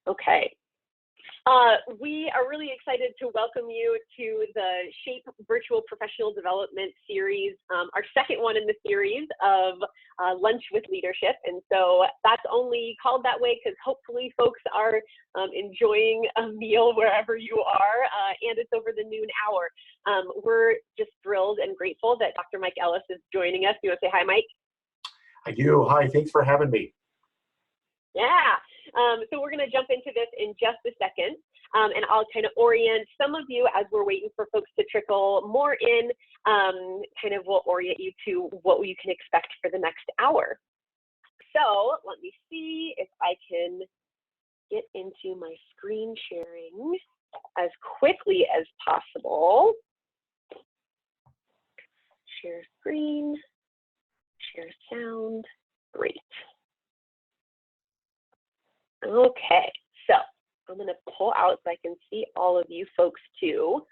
Okay. We are really excited to welcome you to the SHAPE Virtual Professional Development Series, our second one in the series of Lunch with Leadership. And so that's only called that way because hopefully folks are enjoying a meal wherever you are, and it's over the noon hour. We're just thrilled and grateful that Dr. Mike Ellis is joining us. You want to say hi, Mike? I do. Hi, thanks for having me. Yeah. So we're going to jump into this in just a second, and I'll kind of orient some of you as we're waiting for folks to trickle more in, kind of will orient you to what you can expect for the next hour. So let me see if I can get into my screen sharing as quickly as possible. Share screen, share sound, great. Okay, so I'm going to pull out so I can see all of you folks too.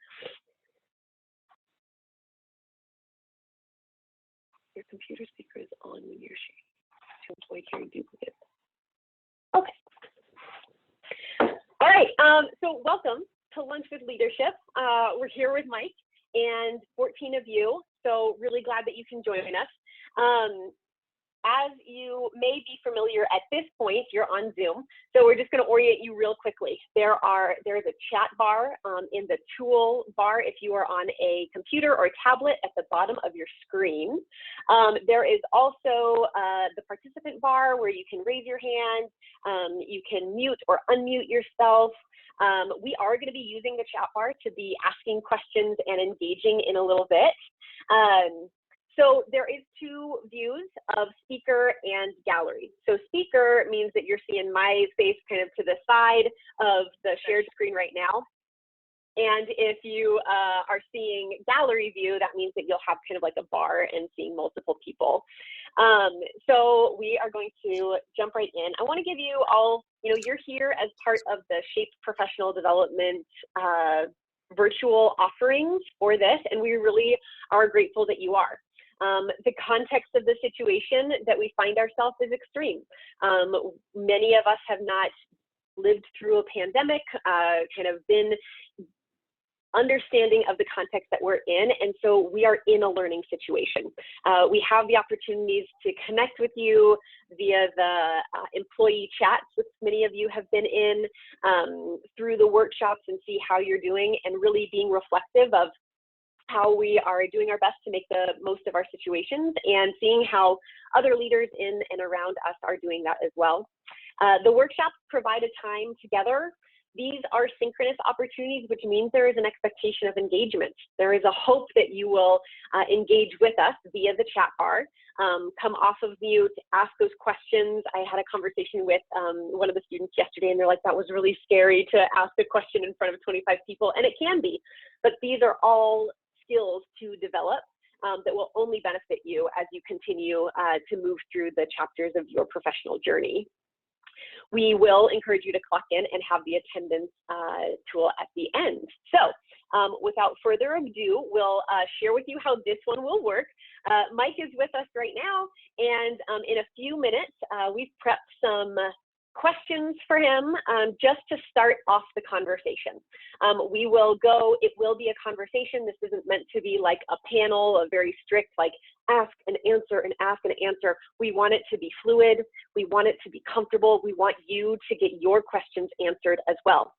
Your computer speaker is on when you're sharing to avoid hearing duplicates. Okay. All right, so welcome to Lunch with Leadership. We're here with Mike and 14 of you, so really glad that you can join us. As you may be familiar at this point, you're on Zoom, so we're just going to orient you real quickly. There's a chat bar in the tool bar if you are on a computer or tablet at the bottom of your screen. There is also the participant bar where you can raise your hand, you can mute or unmute yourself. We are going to be using the chat bar to be asking questions and engaging in a little bit. So there is two views of speaker and gallery. So speaker means that you're seeing my face kind of to the side of the shared screen right now. And if you are seeing gallery view, that means that you'll have kind of like a bar and seeing multiple people. So we are going to jump right in. I want to give you all, you're here as part of the SHAPE Professional Development virtual offerings for this, and we really are grateful that you are. The context of the situation that we find ourselves is extreme. Many of us have not lived through a pandemic, kind of been understanding of the context that we're in, and so we are in a learning situation. We have the opportunities to connect with you via the employee chats, which many of you have been in, through the workshops, and see how you're doing, and really being reflective of how we are doing our best to make the most of our situations, and seeing how other leaders in and around us are doing that as well. The workshops provide a time together. These are synchronous opportunities, which means there is an expectation of engagement. There is a hope that you will engage with us via the chat bar, come off of mute, ask those questions. I had a conversation with one of the students yesterday, and they're like, that was really scary to ask a question in front of 25 people, and it can be, but these are all skills to develop that will only benefit you as you continue to move through the chapters of your professional journey. We will encourage you to clock in and have the attendance tool at the end. So without further ado, we'll share with you how this one will work. Mike is with us right now, and in a few minutes, we've prepped some questions for him just to start off the conversation. It will be a conversation. This isn't meant to be like a panel, a very strict like ask and answer and ask and answer. We want it to be fluid. We want it to be comfortable. We want you to get your questions answered as well.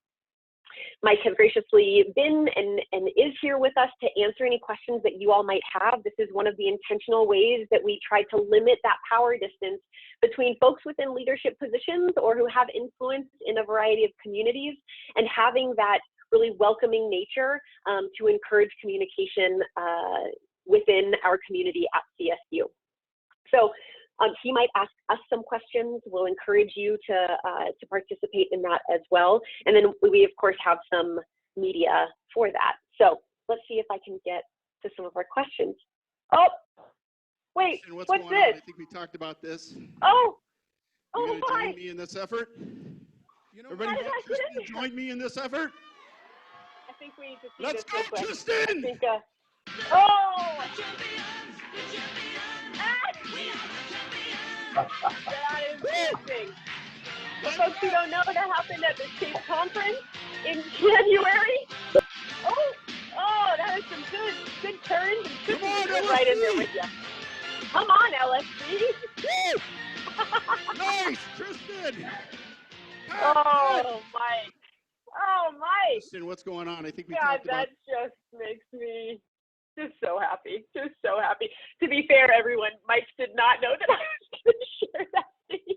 Mike has graciously been and is here with us to answer any questions that you all might have. This is one of the intentional ways that we try to limit that power distance between folks within leadership positions or who have influence in a variety of communities, and having that really welcoming nature to encourage communication within our community at CSU. So he might ask us some questions. We'll encourage you to participate in that as well. And then we, of course, have some media for that. So let's see if I can get to some of our questions. Oh, wait, what's this? I think we talked about this. Oh, You're hi. gonna join me in this effort? Everybody want Tristan to join me in this effort? I think we need to see Let's this go, real quick. Tristan! I think, oh! That is interesting. folks who don't know, that happened at the state conference in January. Oh, that is some good turns. And Come on, Tristan's right in there LSD. with you. Come on, LSD. Nice, Tristan. Oh, Mike. Oh, Mike. Tristan, what's going on? I think we God, talked about. that just makes me just so happy. Just so happy. To be fair, everyone, Mike did not know that I was going to share that video.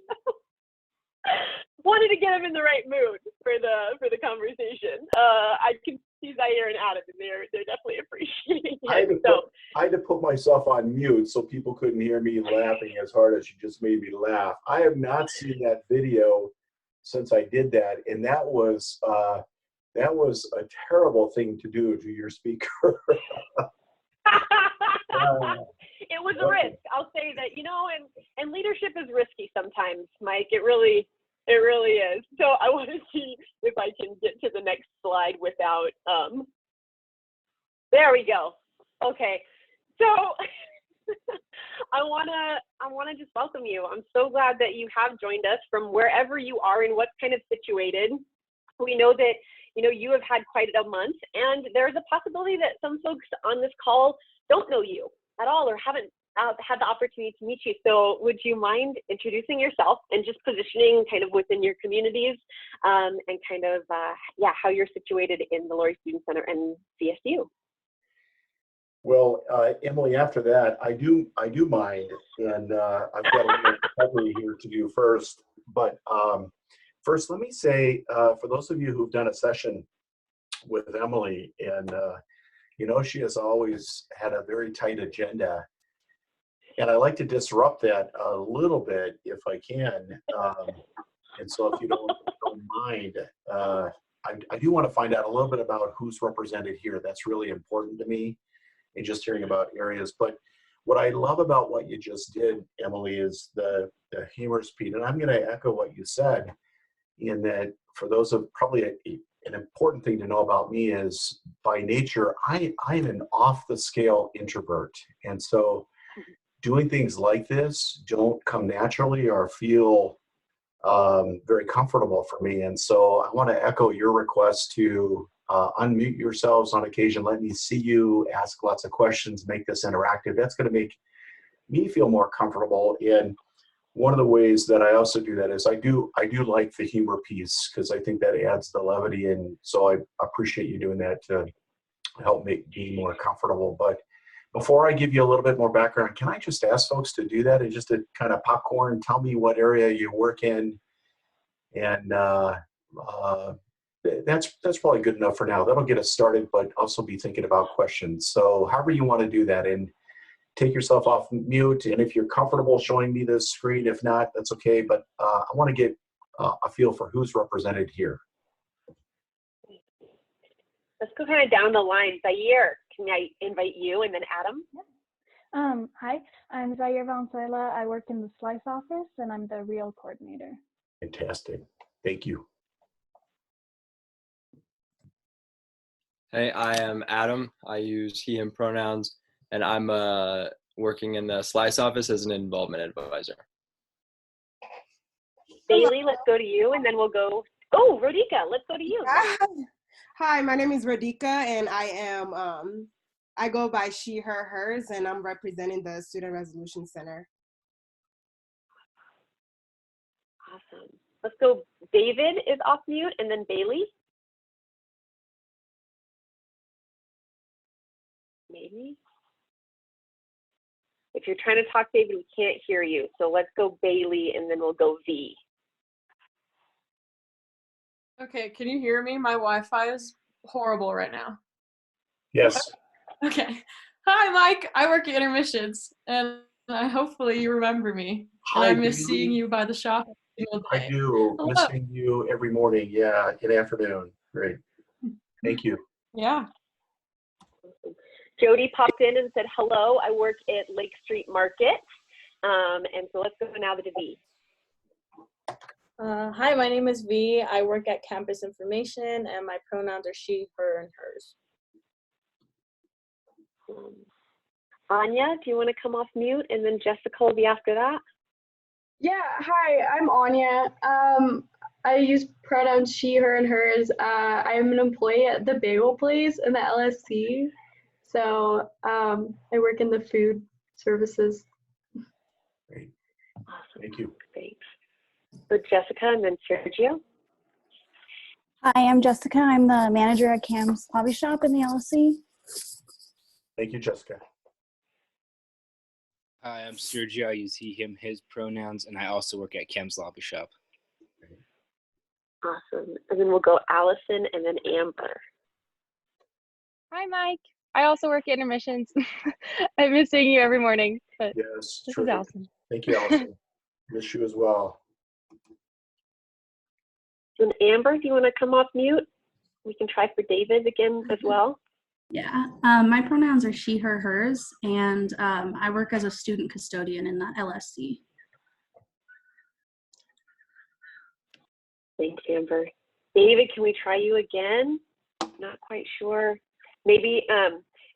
Wanted to get him in the right mood for the conversation. I can see Zaire and Adam, and they're definitely appreciating it. I had to put myself on mute so people couldn't hear me laughing as hard as you just made me laugh. I have not seen that video since I did that, and that was a terrible thing to do to your speaker. It was a risk. I'll say that, and leadership is risky sometimes, Mike. It really is. So I want to see if I can get to the next slide without, there we go. Okay. So I want to just welcome you. I'm so glad that you have joined us from wherever you are and what's kind of situated. We know that, you have had quite a month, and there's a possibility that some folks on this call don't know you at all or haven't had the opportunity to meet you. So would you mind introducing yourself and just positioning kind of within your communities and kind of, how you're situated in the Lory Student Center and CSU? Well, Emily, after that, I do mind, and I've got a little recovery here to do first. But first, let me say, for those of you who've done a session with Emily, and she has always had a very tight agenda, and I like to disrupt that a little bit if I can. And so, if you don't mind, I do want to find out a little bit about who's represented here. That's really important to me. And just hearing about areas. But what I love about what you just did, Emily, is the humor speed. And I'm going to echo what you said, in that for those of probably an important thing to know about me is by nature, I'm an off the scale introvert. And so doing things like this don't come naturally or feel very comfortable for me. And so I want to echo your request to unmute yourselves on occasion. Let me see you, ask lots of questions, make this interactive. That's going to make me feel more comfortable. And one of the ways that I also do that is I do like the humor piece, because I think that adds the levity. And so I appreciate you doing that to help make me more comfortable. But before I give you a little bit more background, can I just ask folks to do that and just to kind of popcorn, tell me what area you work in, and that's probably good enough for now. That'll get us started, but also be thinking about questions. So however you want to do that, and take yourself off mute. And if you're comfortable showing me the screen, if not, that's okay. But I want to get a feel for who's represented here. Let's go kind of down the line. Zaire, can I invite you, and then Adam? Hi, I'm Zaire Valenzuela. I work in the Slice office, and I'm the Reel coordinator. Fantastic. Thank you. Hey, I am Adam. I use he, him pronouns, and I'm working in the Slice office as an involvement advisor. Bailey, let's go to you, and then we'll go. Oh, Rodika, let's go to you. Hi, my name is Rodika, and I am, I go by she, her, hers, and I'm representing the Student Resolution Center. Awesome. Let's go. David is off mute, and then Bailey. Maybe. If you're trying to talk, David, we can't hear you. So let's go Bailey, and then we'll go V. Okay, can you hear me? My Wi-Fi is horrible right now. Yes. Okay. Hi, Mike. I work at Intermissions, and hopefully you remember me. Hi, and I miss Bailey. seeing you by the shop. I do. Hello. Missing you every morning. Yeah, in the afternoon. Great. Thank you. Yeah. Jody popped in and said, hello, I work at Lake Street Market. And so let's go now to V. Hi, my name is V. I work at Campus Information, and my pronouns are she, her, and hers. Anya, do you want to come off mute? And then Jessica will be after that. Yeah, hi, I'm Anya. I use pronouns she, her, and hers. I'm an employee at the bagel place in the LSC. So I work in the food services. Great. Awesome. Thank you. Thanks. So Jessica and then Sergio. Hi, I'm Jessica. I'm the manager at Cam's Hobby Shop in the LSC. Thank you, Jessica. Hi, I'm Sergio. I use he, him, his pronouns, and I also work at Cam's Lobby Shop. Awesome. And then we'll go Allison and then Amber. Hi, Mike. I also work at intermissions. I miss seeing you every morning, but Yes, this terrific. is awesome. Thank you, Allison. Miss you as well. And Amber, do you want to come off mute? We can try for David again as well. Yeah, my pronouns are she, her, hers, and I work as a student custodian in the LSC. Thanks, Amber. David, can we try you again? Not quite sure. Maybe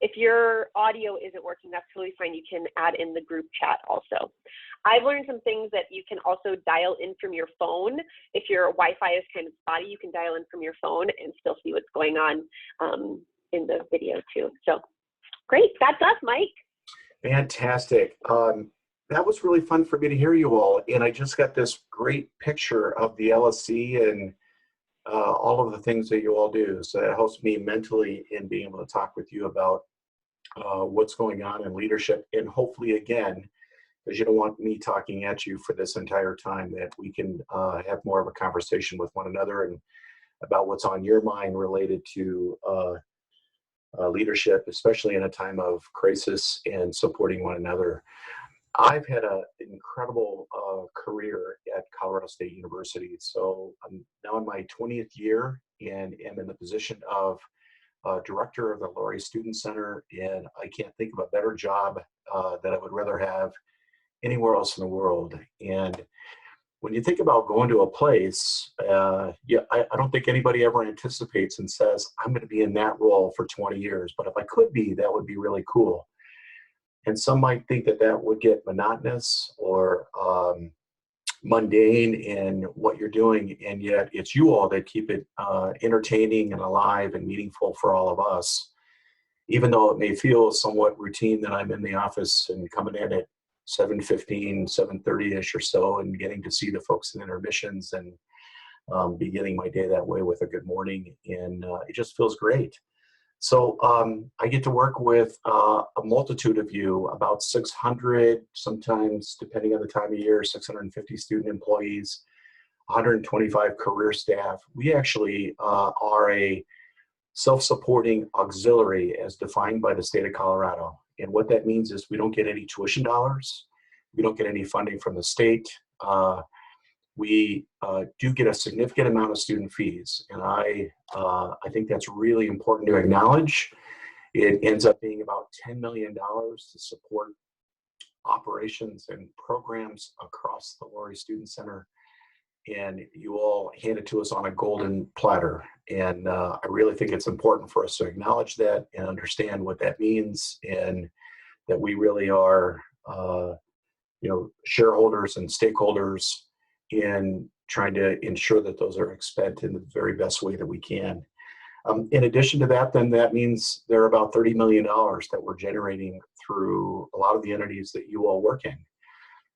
if your audio isn't working, that's totally fine. You can add in the group chat also. I've learned some things that you can also dial in from your phone. If your Wi-Fi is kind of spotty, you can dial in from your phone and still see what's going on in the video too. So great, that's us, Mike. Fantastic. That was really fun for me to hear you all. And I just got this great picture of the LSC and all of the things that you all do. So that helps me mentally in being able to talk with you about what's going on in leadership. And hopefully, again, because you don't want me talking at you for this entire time, that we can have more of a conversation with one another and about what's on your mind related to leadership, especially in a time of crisis and supporting one another. I've had an incredible career at Colorado State University. So I'm now in my 20th year and am in the position of director of the Lory Student Center. And I can't think of a better job that I would rather have anywhere else in the world. And when you think about going to a place, I don't think anybody ever anticipates and says, I'm going to be in that role for 20 years. But if I could be, that would be really cool. And some might think that that would get monotonous or mundane in what you're doing, and yet it's you all that keep it entertaining and alive and meaningful for all of us. Even though it may feel somewhat routine that I'm in the office and coming in at 7:15, 7:30-ish or so and getting to see the folks in intermissions and beginning my day that way with a good morning, and it just feels great. So I get to work with a multitude of you, about 600, sometimes depending on the time of year, 650 student employees, 125 career staff. We actually are a self-supporting auxiliary as defined by the state of Colorado. And what that means is we don't get any tuition dollars. We don't get any funding from the state. We do get a significant amount of student fees, and I think that's really important to acknowledge. It ends up being about $10 million to support operations and programs across the Lory Student Center, and you all hand it to us on a golden platter. And I really think it's important for us to acknowledge that and understand what that means, and that we really are, shareholders and stakeholders in trying to ensure that those are spent in the very best way that we can. In addition to that, then that means there are about $30 million that we're generating through a lot of the entities that you all work in.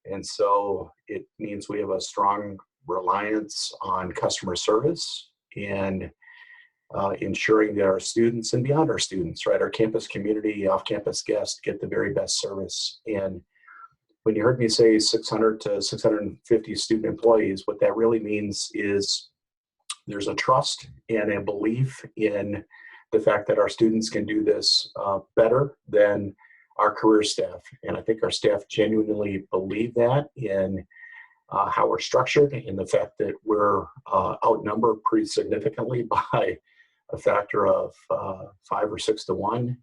And so it means we have a strong reliance on customer service and ensuring that our students and beyond our students, right, our campus community, off-campus guests get the very best service. And when you heard me say 600 to 650 student employees, what that really means is there's a trust and a belief in the fact that our students can do this better than our career staff. And I think our staff genuinely believe that in how we're structured, and the fact that we're outnumbered pretty significantly by a factor of 5 or 6 to 1.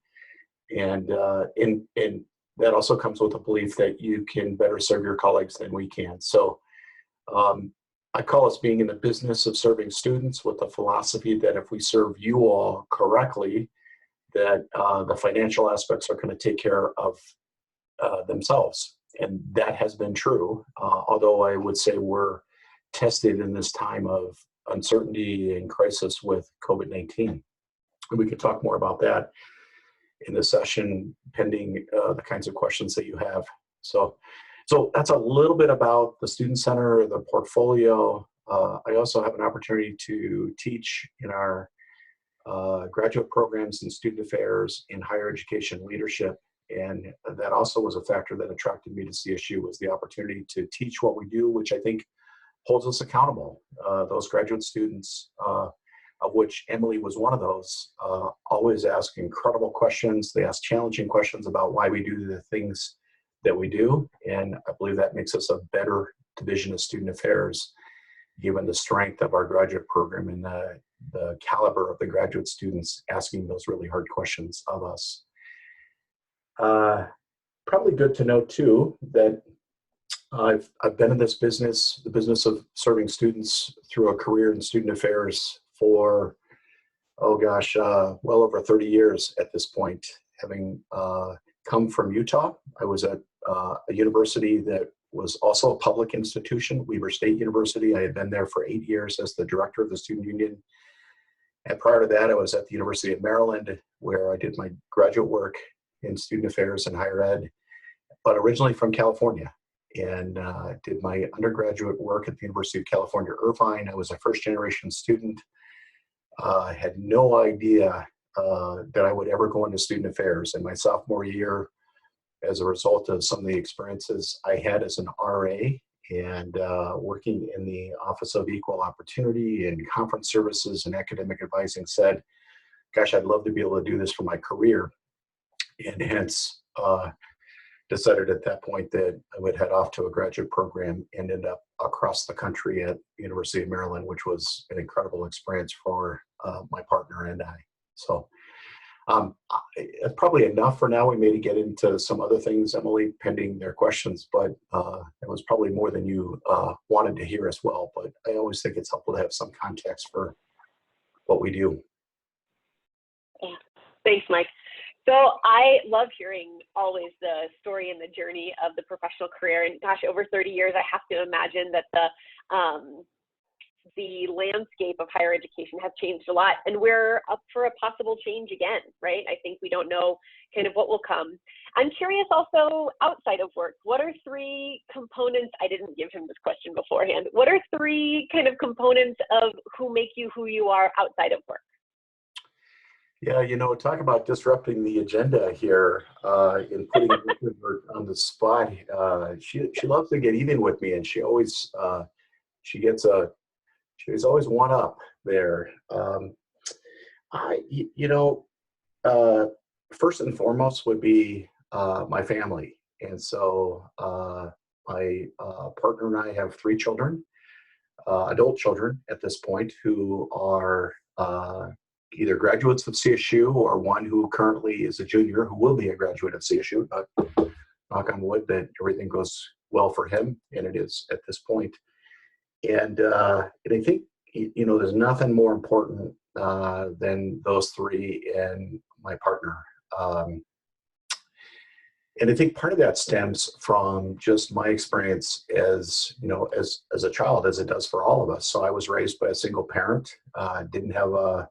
And that also comes with a belief that you can better serve your colleagues than we can. So I call us being in the business of serving students with the philosophy that if we serve you all correctly, that the financial aspects are going to take care of themselves. And that has been true, although I would say we're tested in this time of uncertainty and crisis with COVID-19. And we could talk more about that in the session, pending the kinds of questions that you have. So that's a little bit about the Student Center, the portfolio. I also have an opportunity to teach in our graduate programs in student affairs in higher education leadership. And that also was a factor that attracted me to CSU, was the opportunity to teach what we do, which I think holds us accountable. Those graduate students, of which Emily was one of those, always ask incredible questions. They ask challenging questions about why we do the things that we do. And I believe that makes us a better division of student affairs, given the strength of our graduate program and the caliber of the graduate students asking those really hard questions of us. Probably good to know too that I've been in this business, the business of serving students through a career in student affairs for, well over 30 years at this point. Having come from Utah, I was at a university that was also a public institution, Weber State University. I had been there for 8 years as the director of the student union. And prior to that, I was at the University of Maryland, where I did my graduate work in student affairs and higher ed, but originally from California. And did my undergraduate work at the University of California, Irvine. I was a first-generation student. Had no idea that I would ever go into student affairs. In my sophomore year, as a result of some of the experiences I had as an RA and working in the Office of Equal Opportunity and conference services and academic advising, said, gosh, I'd love to be able to do this for my career. And hence, decided at that point that I would head off to a graduate program and end up across the country at the University of Maryland, which was an incredible experience for my partner and I. So it's probably enough for now. We may get into some other things, Emily, pending their questions, but it was probably more than you wanted to hear as well. But I always think it's helpful to have some context for what we do. Yeah. Thanks, Mike. So I love hearing always the story and the journey of the professional career. And gosh, over 30 years, I have to imagine that the landscape of higher education has changed a lot, and we're up for a possible change again, right? I think we don't know kind of what will come. I'm curious also, outside of work, what are 3 components? I didn't give him this question beforehand. What are 3 kind of components of who make you who you are outside of work? Yeah, you know, talk about disrupting the agenda here and putting her on the spot. She loves to get even with me, and she's always one up there. First and foremost would be my family, and so my partner and I have 3 children, adult children at this point, who are either graduates of CSU or one who currently is a junior who will be a graduate of CSU, but knock on wood that everything goes well for him, and it is at this point. And I think, you know, there's nothing more important than those 3 and my partner. And I think part of that stems from just my experience as, you know, as a child, as it does for all of us. So I was raised by a single parent, didn't have a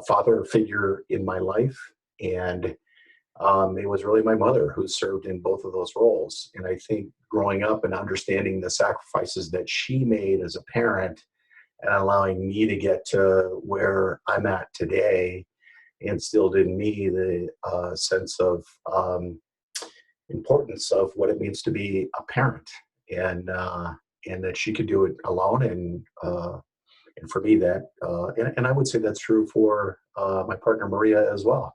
father figure in my life, and it was really my mother who served in both of those roles. And I think growing up and understanding the sacrifices that she made as a parent and allowing me to get to where I'm at today instilled in me the sense of importance of what it means to be a parent, and that she could do it alone, and for me that, and I would say that's true for my partner Maria as well,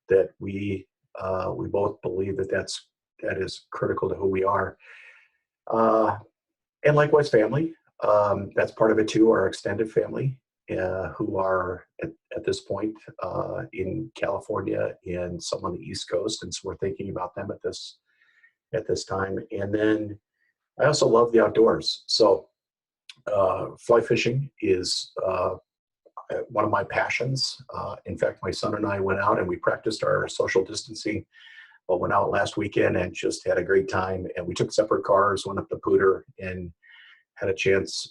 that we both believe that is critical to who we are, and likewise family. That's part of it too. Our extended family, who are at this point in California and some on the East Coast, and so we're thinking about them at this time. And then I also love the outdoors. So fly fishing is one of my passions. In fact, my son and I went out and we practiced our social distancing, but went out last weekend and just had a great time. And we took separate cars, went up to Pooter, and had a chance,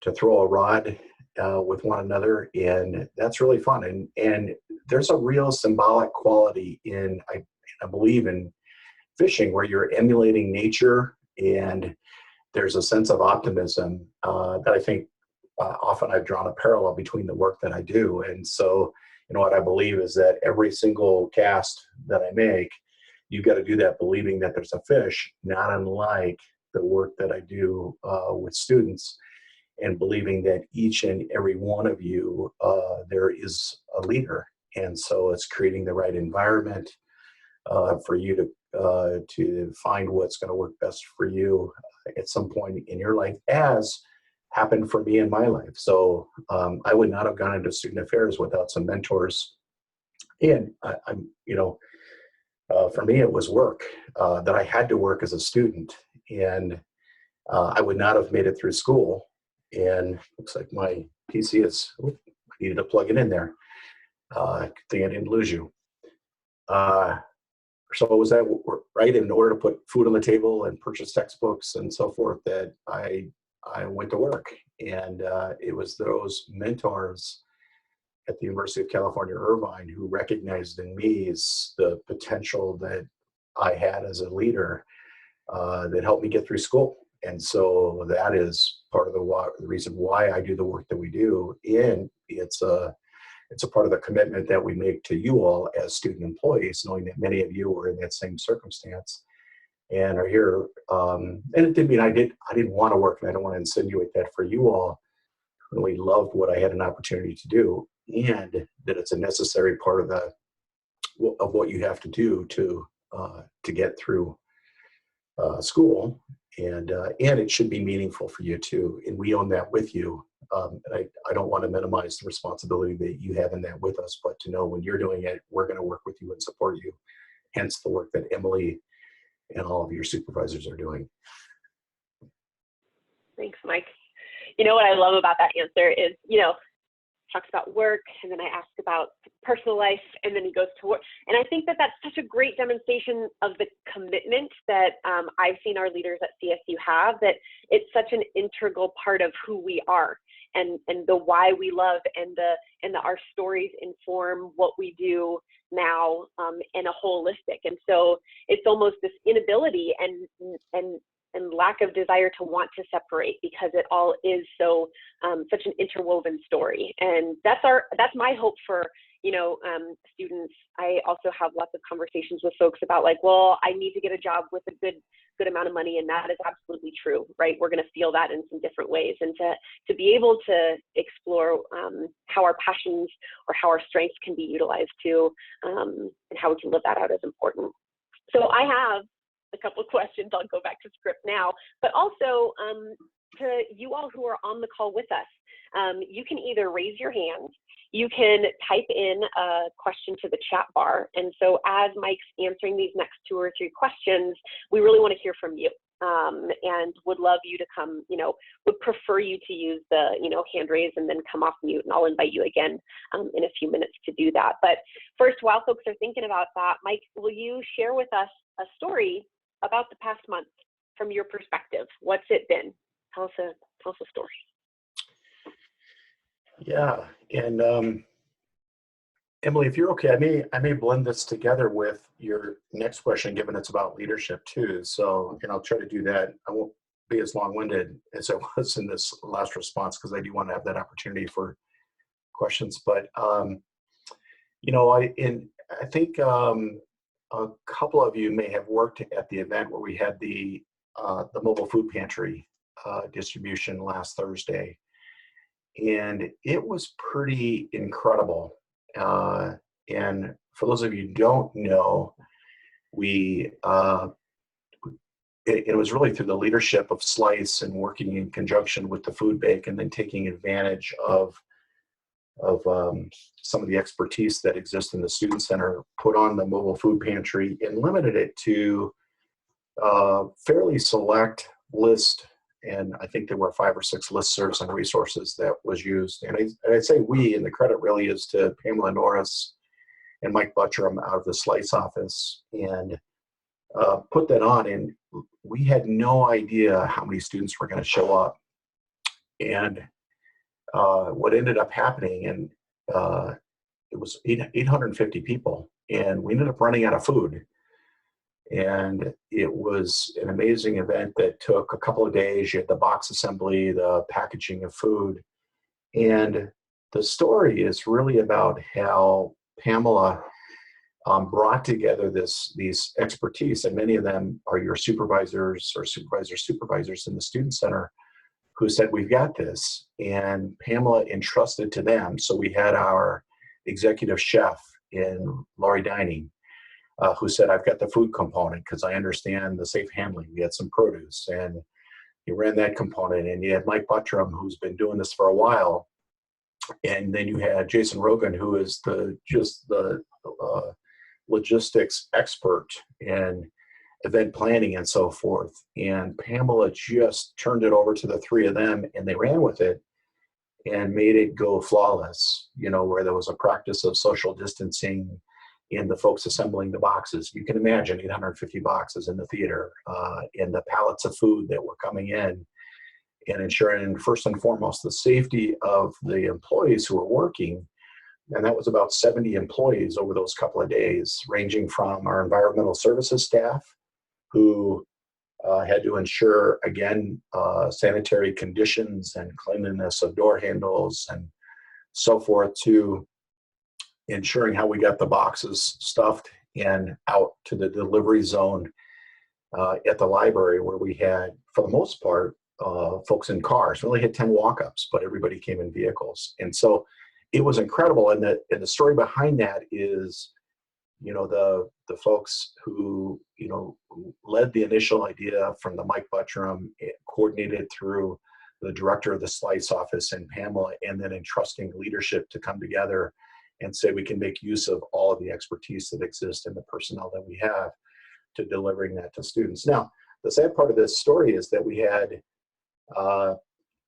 to throw a rod with one another, and that's really fun. And there's a real symbolic quality in, I believe in fishing, where you're emulating nature, and there's a sense of optimism that I think often I've drawn a parallel between the work that I do. And so, what I believe is that every single cast that I make, you've got to do that believing that there's a fish, not unlike the work that I do with students, and believing that each and every one of you, there is a leader. And so it's creating the right environment for you to find what's going to work best for you at some point in your life, as happened for me in my life. So I would not have gone into student affairs without some mentors. And for me, it was work that I had to work as a student, and I would not have made it through school. And looks like my PC is, I needed to plug it in there. Good thing I didn't lose you. So was that right? In order to put food on the table and purchase textbooks and so forth, that I went to work. And it was those mentors at the University of California, Irvine, who recognized in me the potential that I had as a leader that helped me get through school. And so that is part of the reason why I do the work that we do. And it's a part of the commitment that we make to you all as student employees, knowing that many of you were in that same circumstance and are here. And it didn't mean I didn't want to work, and I don't want to insinuate that for you all. I really loved what I had an opportunity to do, and that it's a necessary part of what you have to do to get through school, and it should be meaningful for you too. And we own that with you. And I don't want to minimize the responsibility that you have in that with us, but to know when you're doing it, we're going to work with you and support you. Hence the work that Emily and all of your supervisors are doing. Thanks, Mike. What I love about that answer is, talks about work, and then I ask about personal life, and then he goes to work. And I think that that's such a great demonstration of the commitment that I've seen our leaders at CSU have, that it's such an integral part of who we are, and the why we love, and our stories inform what we do now in a holistic. And so it's almost this inability and lack of desire to want to separate, because it all is so such an interwoven story. And that's my hope for students. I also have lots of conversations with folks about, like, well, I need to get a job with a good amount of money, and that is absolutely true, right? We're going to feel that in some different ways, and to be able to explore how our passions or how our strengths can be utilized too, and how we can live that out is important. So I have a couple of questions. I'll go back to script now, but also to you all who are on the call with us, you can either raise your hand, you can type in a question to the chat bar. And so as Mike's answering these next 2 or 3 questions, we really want to hear from you, and would love you to come, would prefer you to use the, hand raise and then come off mute, and I'll invite you again in a few minutes to do that. But first, while folks are thinking about that, Mike, will you share with us a story about the past month from your perspective? What's it been? Tell us a story. Yeah, and Emily, if you're okay, I may blend this together with your next question, given it's about leadership too. So, and I'll try to do that. I won't be as long-winded as I was in this last response, because I do want to have that opportunity for questions. But I think a couple of you may have worked at the event where we had the mobile food pantry distribution last Thursday. And it was pretty incredible. And for those of you who don't know, it was really through the leadership of Slice and working in conjunction with the food bank, and then taking advantage of some of the expertise that exists in the student center, put on the mobile food pantry and limited it to a fairly select list. And I think there were 5 or 6 listservs and resources that was used. And I say we, and the credit really is to Pamela Norris and Mike Butcherum out of the Slice office, and put that on. we had no idea how many students were going to show up. And what ended up happening, and it was 850 people, and we ended up running out of food. And it was an amazing event that took a couple of days. You had the box assembly, the packaging of food. And the story is really about how Pamela brought together these expertise, and many of them are your supervisors or supervisors in the Student Center, who said, we've got this. And Pamela entrusted to them. So we had our executive chef in Lory Dining, who said, I've got the food component because I understand the safe handling. We had some produce, and he ran that component. And you had Mike Buttram, who's been doing this for a while. And then you had Jason Rogan, who is the logistics expert and event planning and so forth. And Pamela just turned it over to the three of them, and they ran with it and made it go flawless, where there was a practice of social distancing in the folks assembling the boxes. You can imagine 850 boxes in the theater, and the pallets of food that were coming in, and ensuring, first and foremost, the safety of the employees who were working. And that was about 70 employees over those couple of days, ranging from our environmental services staff, who had to ensure, again, sanitary conditions and cleanliness of door handles and so forth, to ensuring how we got the boxes stuffed and out to the delivery zone at the library, where we had, for the most part, folks in cars. We only had 10 walk-ups, but everybody came in vehicles. And so it was incredible. And the story behind that is, the folks who, led the initial idea from the Mike Buttram, coordinated through the director of the Slice office and Pamela, and then entrusting leadership to come together and say we can make use of all of the expertise that exists in the personnel that we have to delivering that to students. Now, the sad part of this story is that we had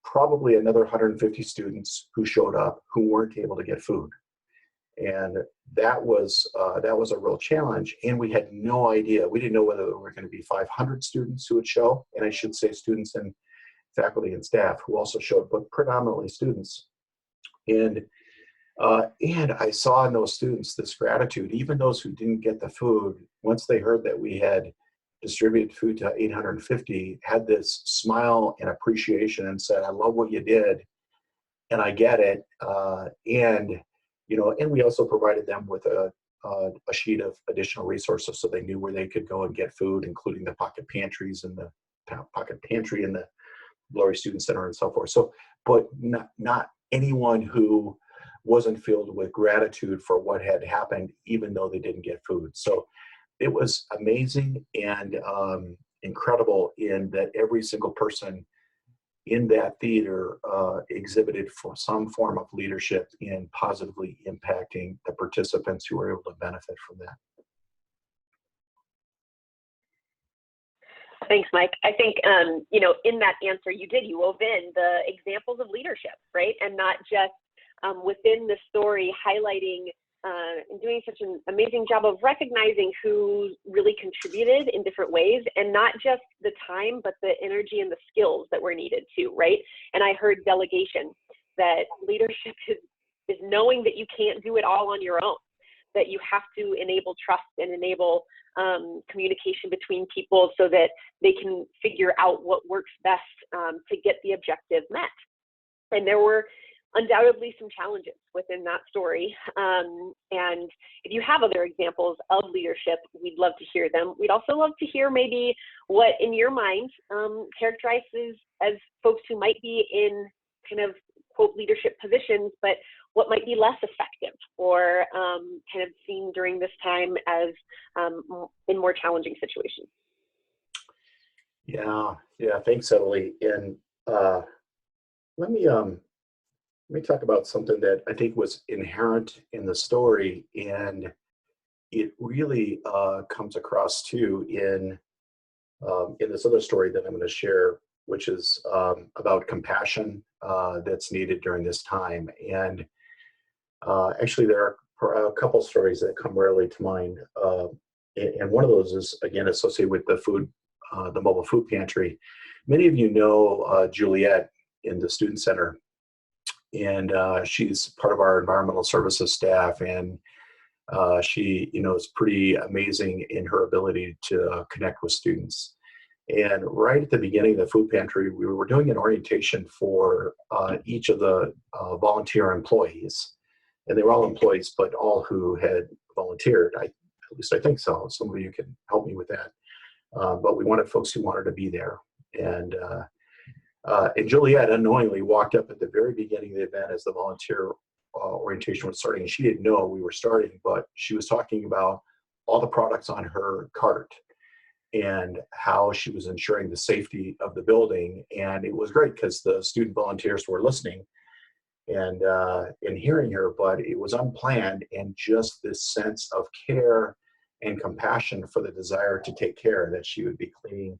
probably another 150 students who showed up who weren't able to get food. And that was a real challenge. And we had no idea. We didn't know whether there were going to be 500 students who would show, and I should say students and faculty and staff who also showed, but predominantly students. And I saw in those students this gratitude. Even those who didn't get the food, once they heard that we had distributed food to 850, had this smile and appreciation and said, I love what you did, and I get it. And we also provided them with a sheet of additional resources so they knew where they could go and get food, including the pocket pantries and the pocket pantry in the Lory Student Center and so forth. So, but not anyone who wasn't filled with gratitude for what had happened, even though they didn't get food. So it was amazing and incredible in that every single person in that theater exhibited for some form of leadership in positively impacting the participants who were able to benefit from that. Thanks, Mike. I think, in that answer you wove in the examples of leadership, right? And not just within the story highlighting and doing such an amazing job of recognizing who really contributed in different ways, and not just the time, but the energy and the skills that were needed too, right? And I heard delegation, that leadership is knowing that you can't do it all on your own, that you have to enable trust and enable communication between people so that they can figure out what works best to get the objective met. And there were undoubtedly some challenges within that story. And if you have other examples of leadership, we'd love to hear them. We'd also love to hear maybe what in your mind characterizes as folks who might be in kind of quote leadership positions, but what might be less effective or kind of seen during this time as in more challenging situations. Yeah, thanks, Emily. And let me talk about something that I think was inherent in the story, and it really comes across too in this other story that I'm going to share, which is about compassion that's needed during this time. And actually, there are a couple stories that come rarely to mind, and one of those is again associated with the food the mobile food pantry. Many of you know Juliet in the Student Center, and she's part of our environmental services staff, and she, is pretty amazing in her ability to connect with students. And right at the beginning of the food pantry, we were doing an orientation for each of the volunteer employees. And they were all employees, but all who had volunteered. At least I think so. Some of you can help me with that. But we wanted folks who wanted to be there. And Juliet unknowingly walked up at the very beginning of the event as the volunteer orientation was starting. And she didn't know we were starting, but she was talking about all the products on her cart and how she was ensuring the safety of the building. And it was great because the student volunteers were listening and hearing her, but it was unplanned, and just this sense of care and compassion for the desire to take care, that she would be cleaning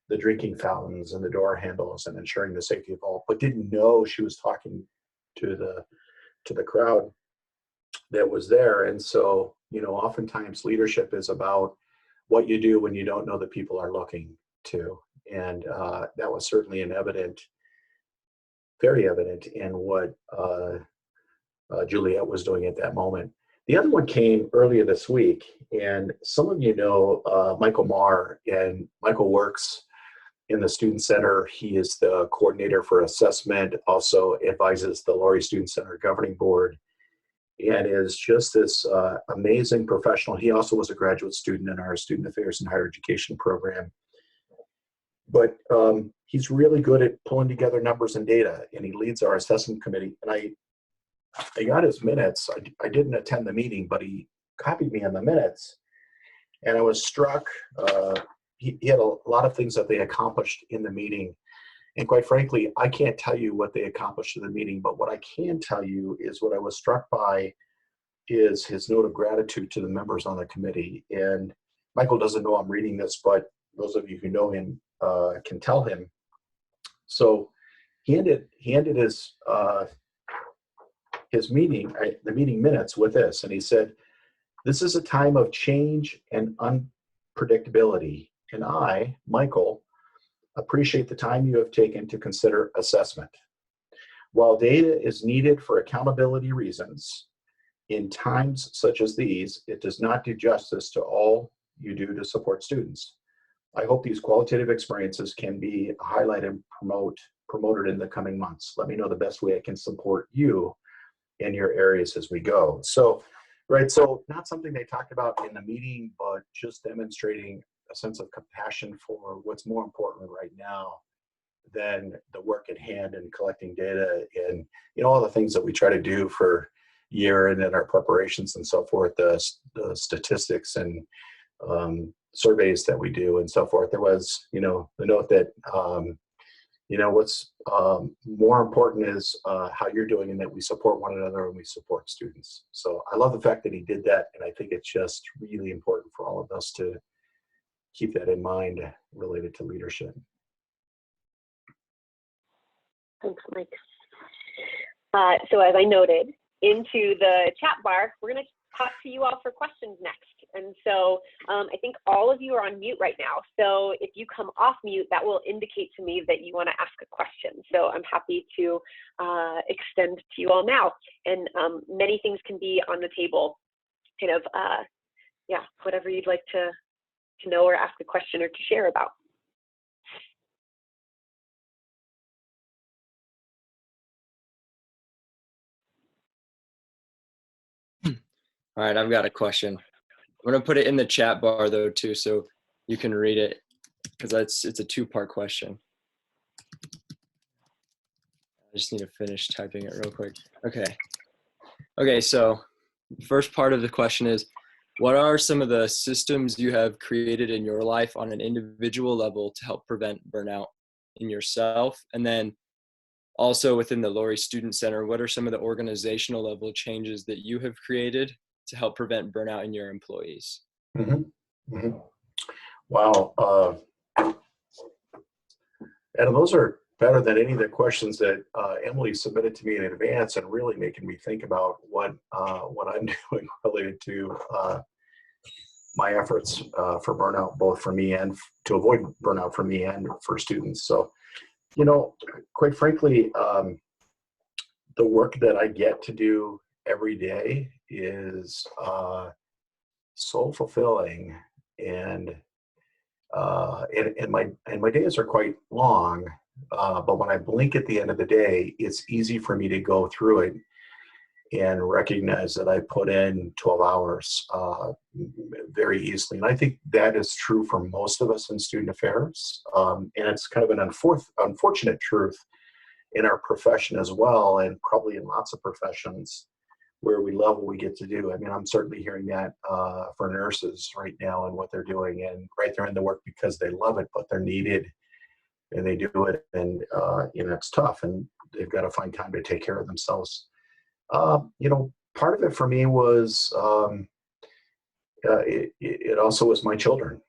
the drinking fountains and the door handles and ensuring the safety of all, but didn't know she was talking to the crowd that was there. And so, oftentimes leadership is about what you do when you don't know that people are looking to. And that was certainly very evident in what Juliet was doing at that moment. The other one came earlier this week, and some of you know Michael Marr, and Michael works in the Student Center. He is the coordinator for assessment, also advises the Lory Student Center Governing Board, and is just this amazing professional. He also was a graduate student in our Student Affairs and Higher Education program. But he's really good at pulling together numbers and data, and he leads our assessment committee. And I got his minutes. I didn't attend the meeting, but he copied me on the minutes. And I was struck. He had a lot of things that they accomplished in the meeting. And quite frankly, I can't tell you what they accomplished in the meeting, but what I can tell you is what I was struck by is his note of gratitude to the members on the committee. And Michael doesn't know I'm reading this, but those of you who know him can tell him. So he ended his meeting, the meeting minutes, with this, and he said, "This is a time of change and unpredictability, and I, Michael, appreciate the time you have taken to consider assessment. While data is needed for accountability reasons, in times such as these, it does not do justice to all you do to support students. I hope these qualitative experiences can be highlighted and promoted in the coming months. Let me know the best way I can support you in your areas as we go." So, right, so not something they talked about in the meeting, but just demonstrating a sense of compassion for what's more important right now than the work at hand and collecting data and all the things that we try to do for year and in our preparations and so forth, the statistics and surveys that we do and so forth. There was, the note that, what's more important is how you're doing, and that we support one another and we support students. So I love the fact that he did that, and I think it's just really important for all of us to keep that in mind related to leadership. Thanks, Mike. So as I noted, into the chat bar, we're going to talk to you all for questions next. And so I think all of you are on mute right now. So if you come off mute, that will indicate to me that you want to ask a question. So I'm happy to extend to you all now. And many things can be on the table, whatever you'd like to know or ask a question or to share about. All right, I've got a question. I'm gonna put it in the chat bar though too, so you can read it, because it's a two-part question. I just need to finish typing it real quick. Okay, so first part of the question is, what are some of the systems you have created in your life on an individual level to help prevent burnout in yourself? And then also within the Lory Student Center, what are some of the organizational level changes that you have created to help prevent burnout in your employees? Wow. And those are better than any of the questions that Emily submitted to me in advance, and really making me think about what I'm doing related to my efforts for burnout, both for me and to avoid burnout for me and for students. So, quite frankly, the work that I get to do every day is so fulfilling, and my days are quite long. But when I blink at the end of the day, it's easy for me to go through it and recognize that I put in 12 hours very easily. And I think that is true for most of us in student affairs. And it's kind of an unfortunate truth in our profession as well, and probably in lots of professions where we love what we get to do. I mean, I'm certainly hearing that for nurses right now and what they're doing, and they're in the work because they love it, but they're needed and they do it, and it's tough, and they've got to find time to take care of themselves. Part of it for me was it also was my children,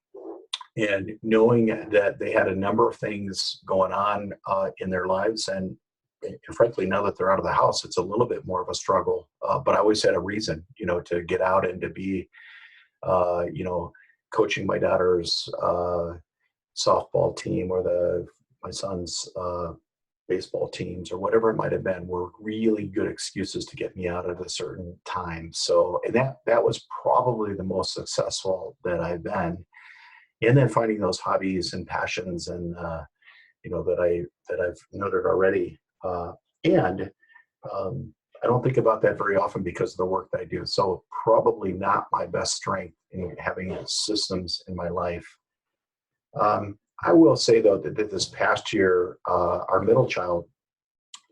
and knowing that they had a number of things going on in their lives, and frankly, now that they're out of the house, it's a little bit more of a struggle. But I always had a reason, to get out and to be, coaching my daughter's softball team, or my son's baseball teams, or whatever it might have been, were really good excuses to get me out at a certain time. So, and that was probably the most successful that I've been. And then finding those hobbies and passions, and that I've noted already. And I don't think about that very often because of the work that I do. So probably not my best strength in having systems in my life. I will say, though, that this past year, our middle child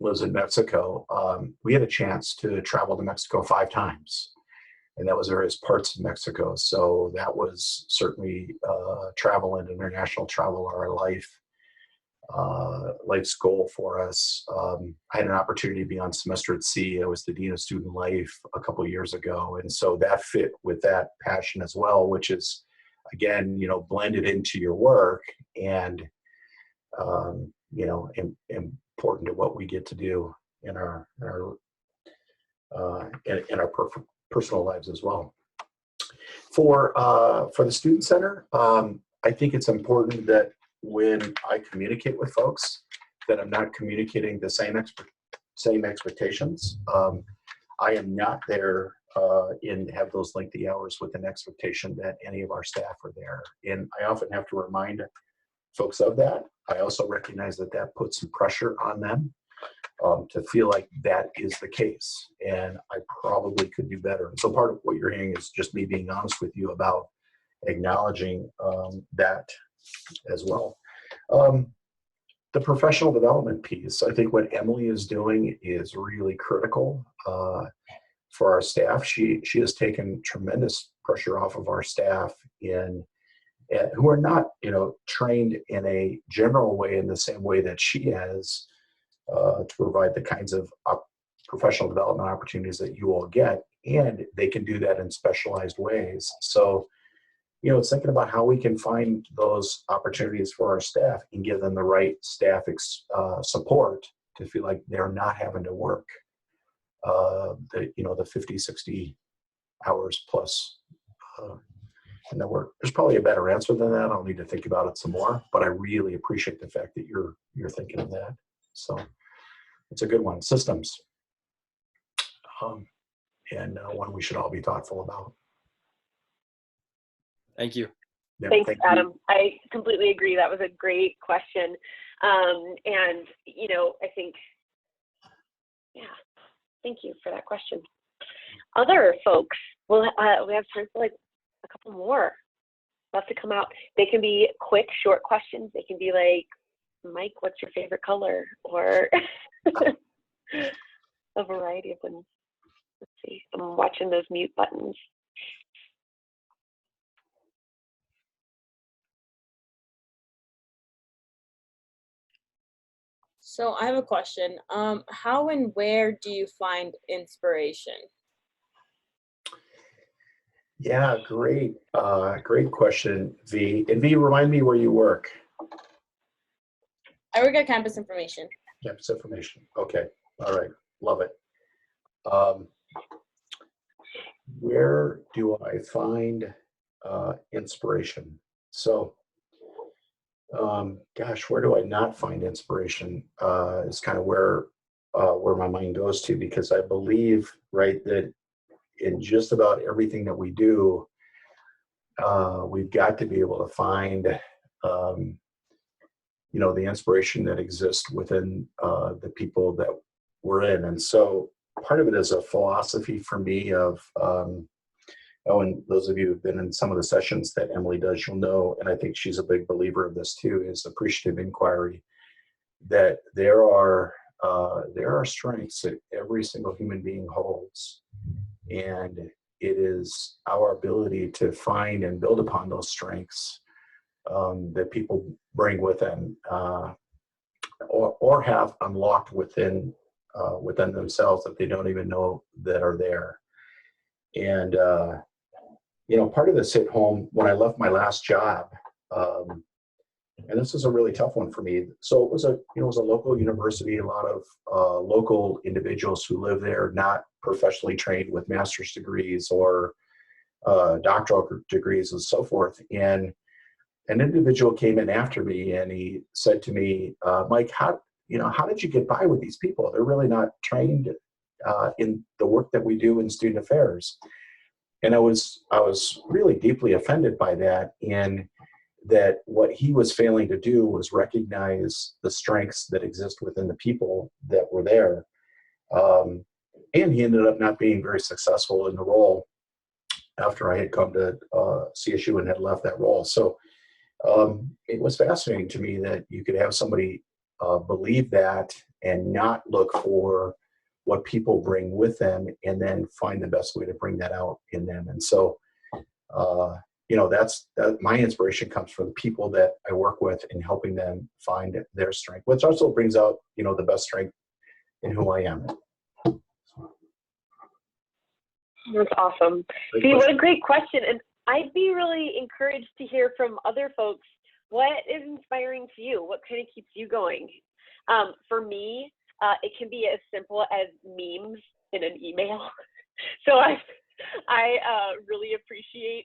lives in Mexico. We had a chance to travel to Mexico 5 times, and that was various parts of Mexico. So that was certainly travel and international travel our life's goal for us. I had an opportunity to be on semester at sea. I was the Dean of Student Life a couple of years ago, and so that fit with that passion as well, which is, again, blended into your work, and important to what we get to do in our personal lives as well. For the Student Center, I think it's important that when I communicate with folks, that I'm not communicating the same expectations. I am not there and have those lengthy hours with an expectation that any of our staff are there. And I often have to remind folks of that. I also recognize that puts some pressure on them to feel like that is the case. And I probably could do better. And so part of what you're hearing is just me being honest with you about acknowledging that as well. The professional development piece, I think what Emily is doing is really critical for our staff. She has taken tremendous pressure off of our staff who are not, trained in a general way in the same way that she has to provide the kinds of professional development opportunities that you all get, and they can do that in specialized ways. So, it's thinking about how we can find those opportunities for our staff and give them the right staff support to feel like they're not having to work the 50, 60 hours plus in the work. There's probably a better answer than that. I'll need to think about it some more, but I really appreciate the fact that you're thinking of that. So it's a good one. Systems, and one we should all be thoughtful about. Thank you. Yeah, Thanks, thank Adam. I completely agree. That was a great question. And, I think, thank you for that question. Other folks, we have time for like a couple more. Love to come out. They can be quick, short questions. They can be like, Mike, what's your favorite color? Or a variety of them. Let's see. I'm watching those mute buttons. So I have a question. How and where do you find inspiration? Yeah, great question, V. And V, remind me where you work. I work at Campus Information. Campus Information. Okay. All right. Love it. Where do I find inspiration. So, gosh, where do I not find inspiration? Is kind of where my mind goes to, because I believe, right, that in just about everything that we do, we've got to be able to find, the inspiration that exists within the people that we're in. And so part of it is a philosophy for me of, and those of you who've been in some of the sessions that Emily does, you'll know, and I think she's a big believer of this too, is appreciative inquiry, that there are strengths that every single human being holds. And it is our ability to find and build upon those strengths that people bring with them, or have unlocked within themselves that they don't even know that are there. And part of this hit home when I left my last job, and this is a really tough one for me. So it was a local university, a lot of local individuals who live there, not professionally trained with master's degrees or doctoral degrees and so forth. And an individual came in after me and he said to me, Mike, how did you get by with these people? They're really not trained in the work that we do in student affairs. And I was really deeply offended by that, and that what he was failing to do was recognize the strengths that exist within the people that were there. And he ended up not being very successful in the role after I had come to CSU and had left that role. So it was fascinating to me that you could have somebody believe that and not look for what people bring with them, and then find the best way to bring that out in them. And so, that's my inspiration comes from the people that I work with and helping them find their strength, which also brings out, the best strength in who I am. That's awesome. See, what a great question. And I'd be really encouraged to hear from other folks, what is inspiring to you? What kind of keeps you going? For me, it can be as simple as memes in an email. So I really appreciate,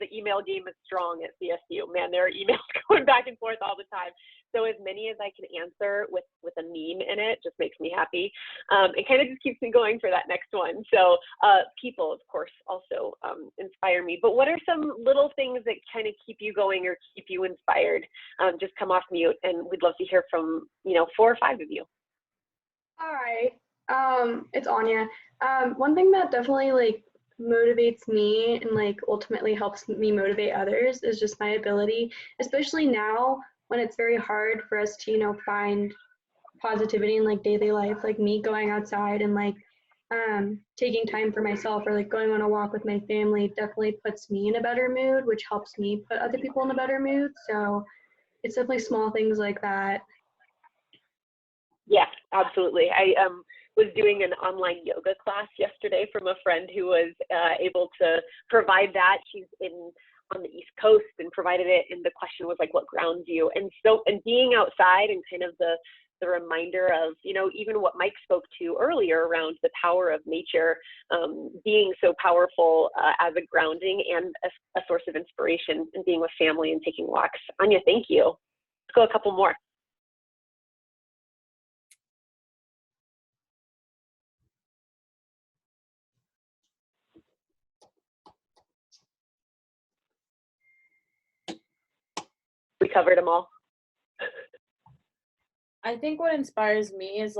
the email game is strong at CSU. Man, there are emails going back and forth all the time. So as many as I can answer with a meme in it just makes me happy. It kind of just keeps me going for that next one. So people, of course, also inspire me. But what are some little things that kind of keep you going or keep you inspired? Just come off mute, and we'd love to hear from 4 or 5 of you. Hi, it's Anya. One thing that definitely motivates me and ultimately helps me motivate others is just my ability, especially now when it's very hard for us to find positivity in daily life, like me going outside and taking time for myself, or going on a walk with my family definitely puts me in a better mood, which helps me put other people in a better mood. So it's definitely small things like that. Yeah, absolutely. I was doing an online yoga class yesterday from a friend who was able to provide that. She's on the East Coast and provided it, and the question was what grounds you? And being outside and kind of the reminder of, even what Mike spoke to earlier around the power of nature, being so powerful as a grounding and a source of inspiration, and being with family and taking walks. Anya, thank you. Let's go a couple more. We covered them all. I think what inspires me is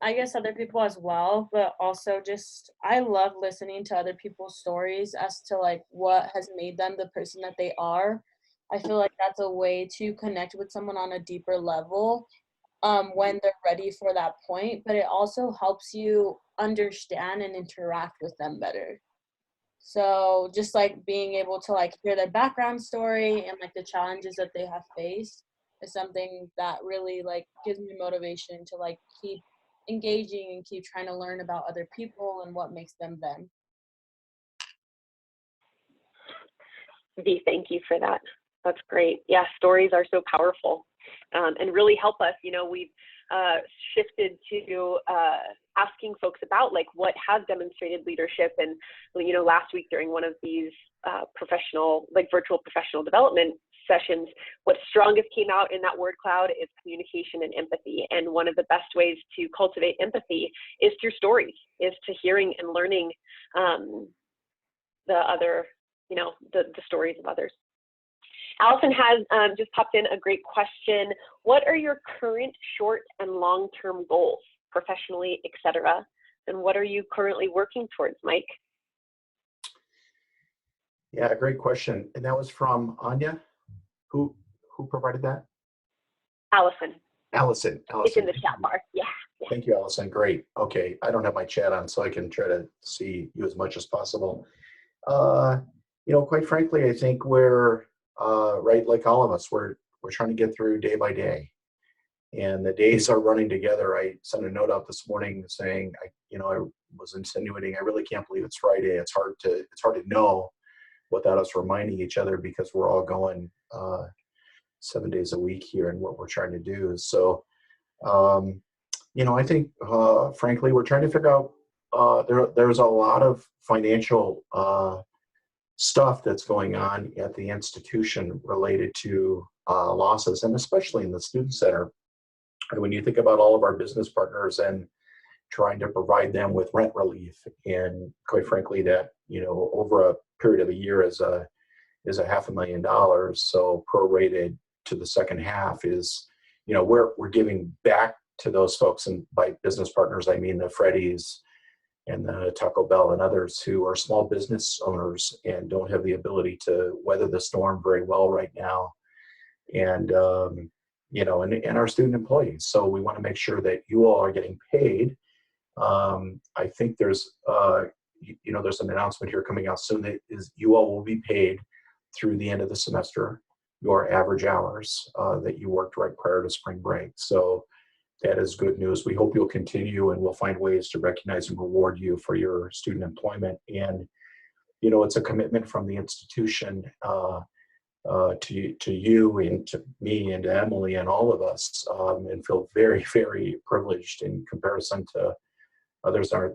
I guess other people as well, but also just I love listening to other people's stories as to what has made them the person that they are. I feel like that's a way to connect with someone on a deeper level when they're ready for that point, but it also helps you understand and interact with them better. So just being able to hear their background story and the challenges that they have faced is something that really gives me motivation to keep engaging and keep trying to learn about other people and what makes them them. V, thank you for that. That's great. Yeah, stories are so powerful and really help us. We've shifted to asking folks about like what has demonstrated leadership. And last week during one of these virtual professional development sessions, what strongest came out in that word cloud is communication and empathy. And one of the best ways to cultivate empathy is through stories, is to hearing and learning the other, the stories of others. Allison has just popped in a great question. What are your current short and long-term goals, professionally, et cetera? And what are you currently working towards, Mike? Yeah, great question. And that was from Anya? Who provided that? Allison. Allison. It's in the chat bar. Yeah. Thank you, Allison. Great. Okay. I don't have my chat on, so I can try to see you as much as possible. Quite frankly, I think we're right, like all of us, we're trying to get through day by day, and the days are running together. I sent a note out this morning saying, I was insinuating, I really can't believe it's Friday. It's hard to know without us reminding each other, because we're all going 7 days a week here and what we're trying to do. So, I think, frankly, we're trying to figure out, there's a lot of financial stuff that's going on at the institution related to losses, and especially in the student center. And when you think about all of our business partners and trying to provide them with rent relief, and quite frankly, that over a period of a year is a $500,000. So prorated to the second half is, we're giving back to those folks, and by business partners I mean the Freddy's and the Taco Bell and others who are small business owners and don't have the ability to weather the storm very well right now, and and our student employees. So we want to make sure that you all are getting paid. I think there's there's an announcement here coming out soon that is you all will be paid through the end of the semester your average hours that you worked right prior to spring break. So that is good news. We hope you'll continue, and we'll find ways to recognize and reward you for your student employment. And it's a commitment from the institution to you and to me and to Emily and all of us, and feel very, very privileged in comparison to others out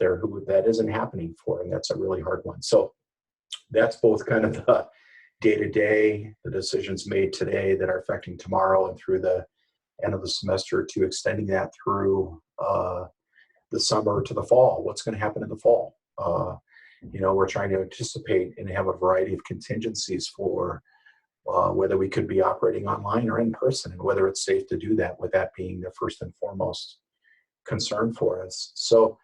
there who that isn't happening for, and that's a really hard one. So that's both kind of the day-to-day, the decisions made today that are affecting tomorrow and through the end of the semester, to extending that through the summer to the fall. What's going to happen in the fall? We're trying to anticipate and have a variety of contingencies for whether we could be operating online or in person, and whether it's safe to do that, with that being the first and foremost concern for us. So,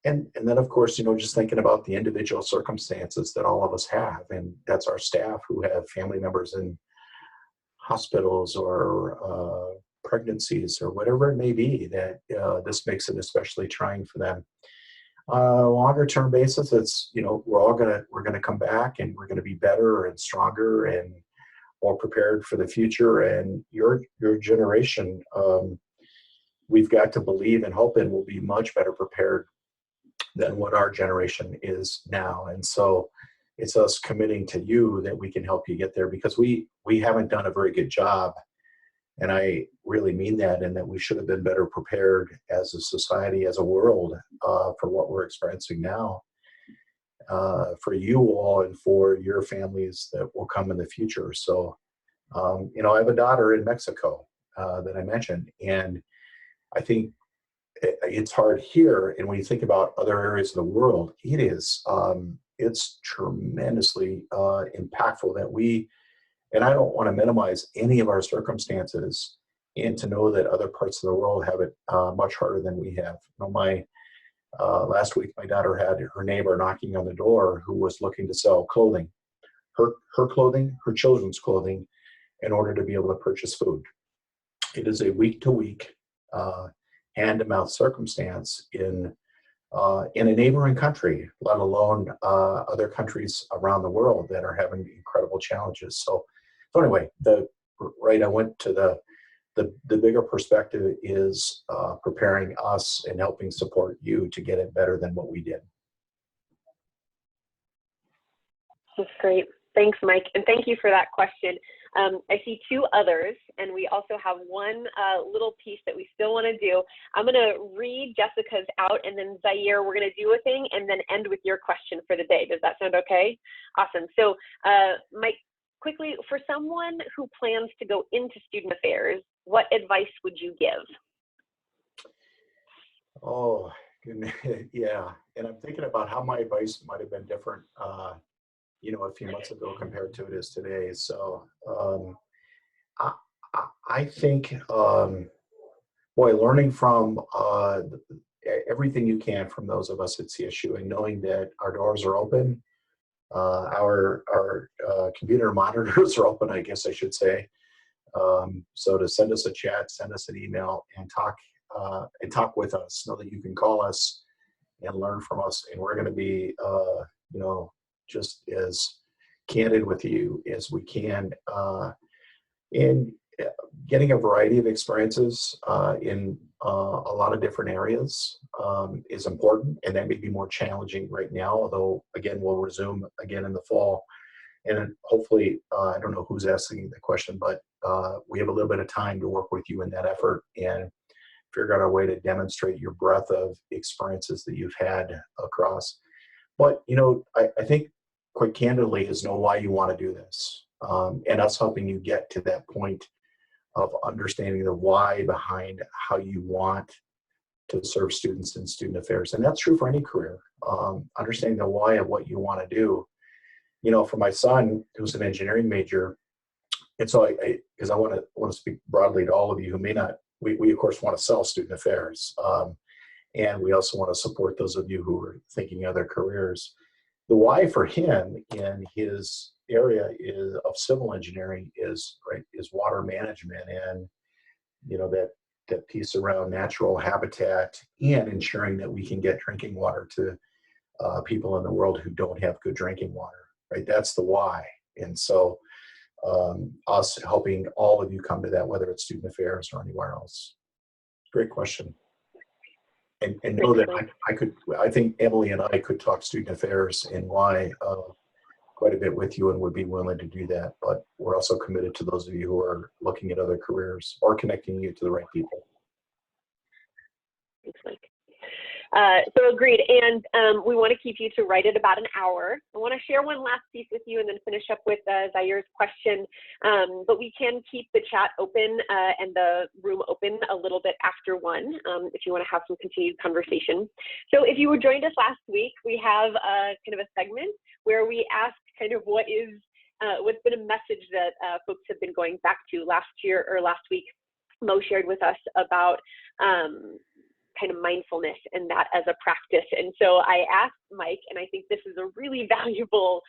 and then of course, just thinking about the individual circumstances that all of us have, and that's our staff who have family members in hospitals or pregnancies or whatever it may be, that this makes it especially trying for them. Longer term basis, it's we're gonna come back, and we're gonna be better and stronger and more prepared for the future. And your generation, we've got to believe and hope in, will be much better prepared than what our generation is now. And so it's us committing to you that we can help you get there, because we haven't done a very good job. And I really mean that, and that we should have been better prepared as a society, as a world, for what we're experiencing now, for you all and for your families that will come in the future. So, I have a daughter in Mexico that I mentioned, and I think it's hard here. And when you think about other areas of the world, it is, it's tremendously impactful that we, and I don't want to minimize any of our circumstances, and to know that other parts of the world have it much harder than we have. Last week, my daughter had her neighbor knocking on the door who was looking to sell clothing, her clothing, her children's clothing, in order to be able to purchase food. It is a week-to-week, hand-to-mouth circumstance in a neighboring country, let alone other countries around the world that are having incredible challenges. So anyway, I went to the bigger perspective is preparing us and helping support you to get it better than what we did. That's great. Thanks, Mike. And thank you for that question. I see two others, and we also have one little piece that we still want to do. I'm going to read Jessica's out, and then Zaire, we're going to do a thing and then end with your question for the day. Does that sound okay? Awesome. So Mike, quickly, for someone who plans to go into student affairs, what advice would you give? Oh, goodness. Yeah. And I'm thinking about how my advice might have been different, you know, a few months ago compared to it is today. So I think, boy, learning from everything you can from those of us at CSU and knowing that our doors are open, our computer monitors are open, I guess I should say. So to send us a chat, send us an email, and talk with us. Know that you can call us and learn from us, and we're going to be, you know, just as candid with you as we can. In getting a variety of experiences in a lot of different areas is important, and that may be more challenging right now. Although, again, we'll resume again in the fall. And hopefully, I don't know who's asking the question, but we have a little bit of time to work with you in that effort and figure out a way to demonstrate your breadth of experiences that you've had across. But, you know, I think quite candidly is know why you want to do this, and us helping you get to that point of understanding the why behind how you want to serve students in student affairs. And that's true for any career, understanding the why of what you want to do. You know, for my son, who's an engineering major, and so because I want to speak broadly to all of you who may not, we of course want to sell student affairs, and we also want to support those of you who are thinking other careers. The why for him in his area of civil engineering is water management, and you know that piece around natural habitat and ensuring that we can get drinking water to people in the world who don't have good drinking water. Right, that's the why. And so us helping all of you come to that, whether it's student affairs or anywhere else. Great question. And know that I think Emily and I could talk student affairs and why quite a bit with you and would be willing to do that. But we're also committed to those of you who are looking at other careers or connecting you to the right people. Thanks, Mike. So agreed, and we want to keep you to right at about an hour. I want to share one last piece with you and then finish up with Zaire's question, but we can keep the chat open and the room open a little bit after 1 if you want to have some continued conversation. So if you were joined us last week, we have kind of a segment where we ask kind of what's been a message that folks have been going back to last week. Mo shared with us about kind of mindfulness and that as a practice. And so I asked Mike, and I think this is a really valuable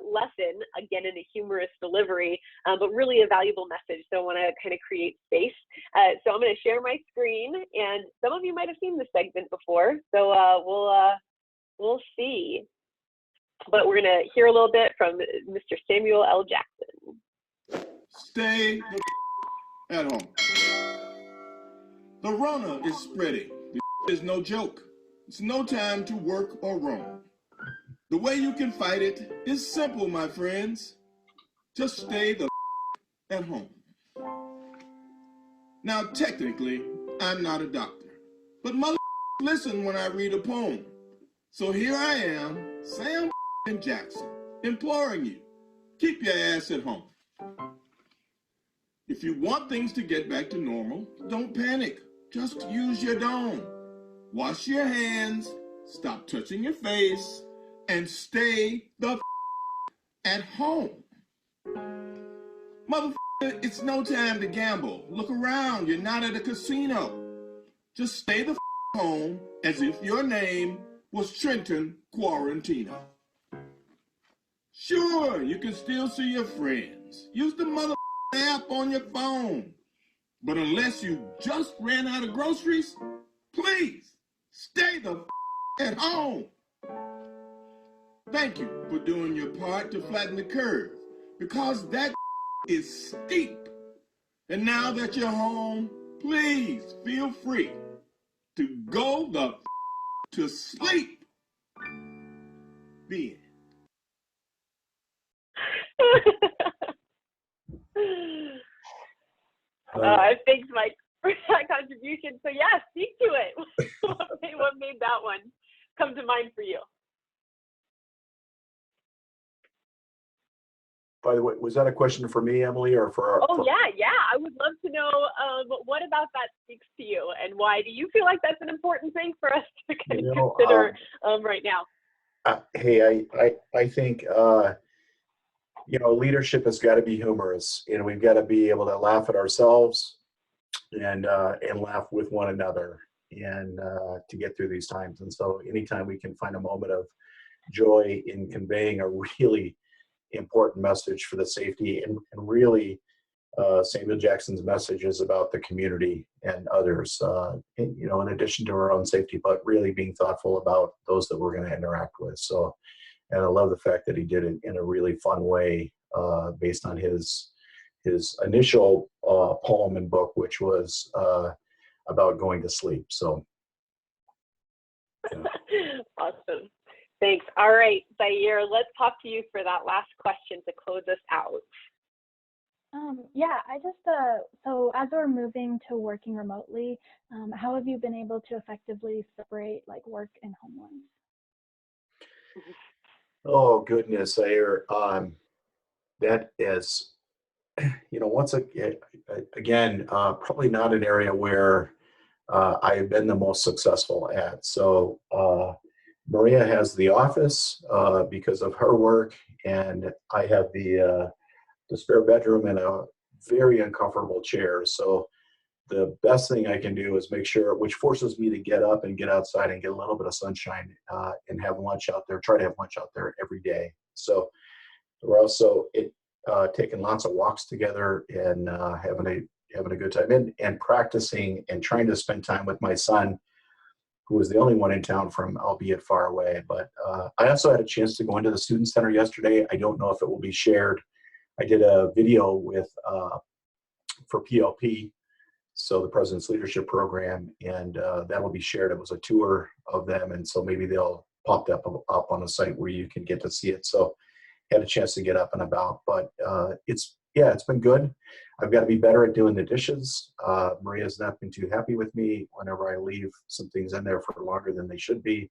lesson, again, in a humorous delivery, but really a valuable message. So I want to kind of create space. So I'm going to share my screen, and some of you might have seen this segment before. So we'll see. But we're going to hear a little bit from Mr. Samuel L. Jackson. Stay the at home. The Rona is spreading. This is no joke. It's no time to work or roam. The way you can fight it is simple, my friends. Just stay the at home. Now, technically, I'm not a doctor, but mother listen when I read a poem. So here I am, Sam Jackson, imploring you, keep your ass at home. If you want things to get back to normal, don't panic. Just use your dome. Wash your hands, stop touching your face, and stay the at home. Motherfucker, it's no time to gamble. Look around, you're not at a casino. Just stay the home as if your name was Trenton Quarantino. Sure, you can still see your friends. Use the mother app on your phone. But unless you just ran out of groceries, please stay the at home. Thank you for doing your part to flatten the curve, because that is steep. And now that you're home, please feel free to go the to sleep. The end. Thanks, Mike, for that contribution. So yeah, speak to it. What made that one come to mind for you? By the way, was that a question for me, Emily, or for our? Oh, yeah. I would love to know what about that speaks to you, and why do you feel like that's an important thing for us to kind of consider right now? Hey, I think leadership has got to be humorous. We've got to be able to laugh at ourselves and laugh with one another, and to get through these times. And so, anytime we can find a moment of joy in conveying a really important message for the safety and really Samuel Jackson's message is about the community and others, in addition to our own safety, but really being thoughtful about those that we're going to interact with. So, and I love the fact that he did it in a really fun way, based on his initial poem and book, which was about going to sleep. So, yeah. Awesome. Thanks. All right, Zaire, let's talk to you for that last question to close us out. Yeah, I just, so as we're moving to working remotely, how have you been able to effectively separate like work and home life? Oh goodness, Zaire, that is, once again, probably not an area where I've been the most successful at. So Maria has the office because of her work, and I have the spare bedroom and a very uncomfortable chair. So the best thing I can do is make sure, which forces me to get up and get outside and get a little bit of sunshine, and have lunch out there, try to have lunch out there every day. So we're also taking lots of walks together and having a good time, and practicing and trying to spend time with my son, who was the only one in town from, albeit far away. But I also had a chance to go into the student center yesterday. I don't know if it will be shared. I did a video with for PLP, so the President's Leadership Program, and that will be shared. It was a tour of them, and so maybe they'll pop up on the site where you can get to see it. So had a chance to get up and about, but it's been good. I've got to be better at doing the dishes. Maria's not been too happy with me whenever I leave some things in there for longer than they should be.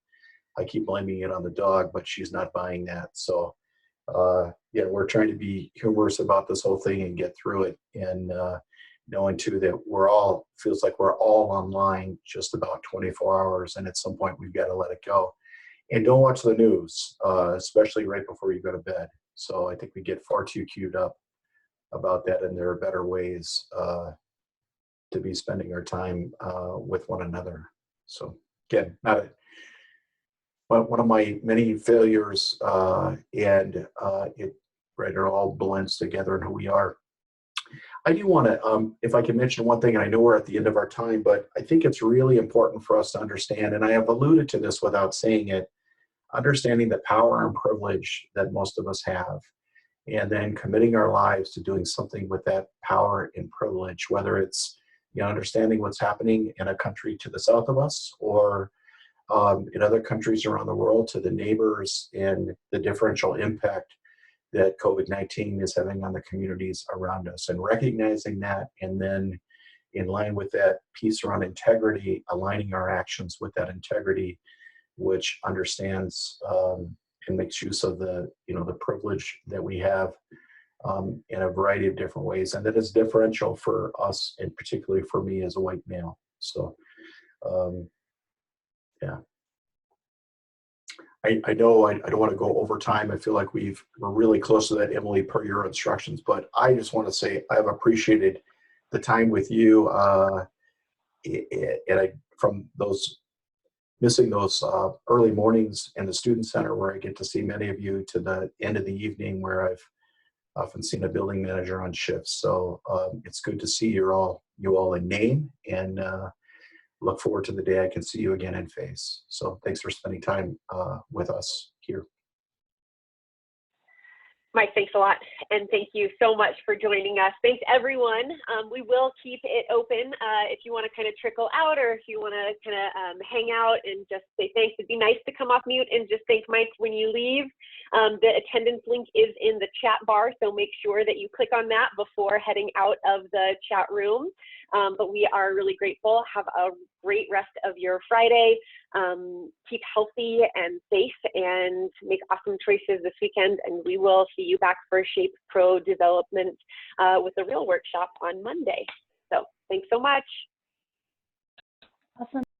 I keep blaming it on the dog, but she's not buying that. So we're trying to be humorous about this whole thing and get through it, and knowing too that feels like we're all online just about 24 hours, and at some point we've got to let it go. And don't watch the news, especially right before you go to bed. So I think we get far too queued up about that, and there are better ways to be spending our time with one another. So again, one of my many failures, and it all blends together in who we are. I do want to, if I can mention one thing, and I know we're at the end of our time, but I think it's really important for us to understand, and I have alluded to this without saying it, understanding the power and privilege that most of us have, and then committing our lives to doing something with that power and privilege, whether it's understanding what's happening in a country to the south of us, or in other countries around the world, to the neighbors and the differential impact that COVID-19 is having on the communities around us, and recognizing that, and then in line with that piece around integrity, aligning our actions with that integrity, which understands and makes use of the privilege that we have in a variety of different ways, and that is differential for us, and particularly for me as a white male. So yeah. I know I don't want to go over time. I feel like we're really close to that, Emily, per your instructions, but I just want to say I've appreciated the time with you, and from those missing those early mornings in the student center where I get to see many of you, to the end of the evening where I've often seen a building manager on shifts. So it's good to see you all in name, and look forward to the day I can see you again in face. So thanks for spending time with us here. Mike, thanks a lot. And thank you so much for joining us. Thanks, everyone. We will keep it open if you want to kind of trickle out, or if you want to kind of hang out and just say thanks. It'd be nice to come off mute and just thank Mike when you leave. The attendance link is in the chat bar, so make sure that you click on that before heading out of the chat room. But we are really grateful. Have a great rest of your Friday. Keep healthy and safe, and make awesome choices this weekend. And we will see you back for Shape Pro development with a real workshop on Monday. So thanks so much. Awesome.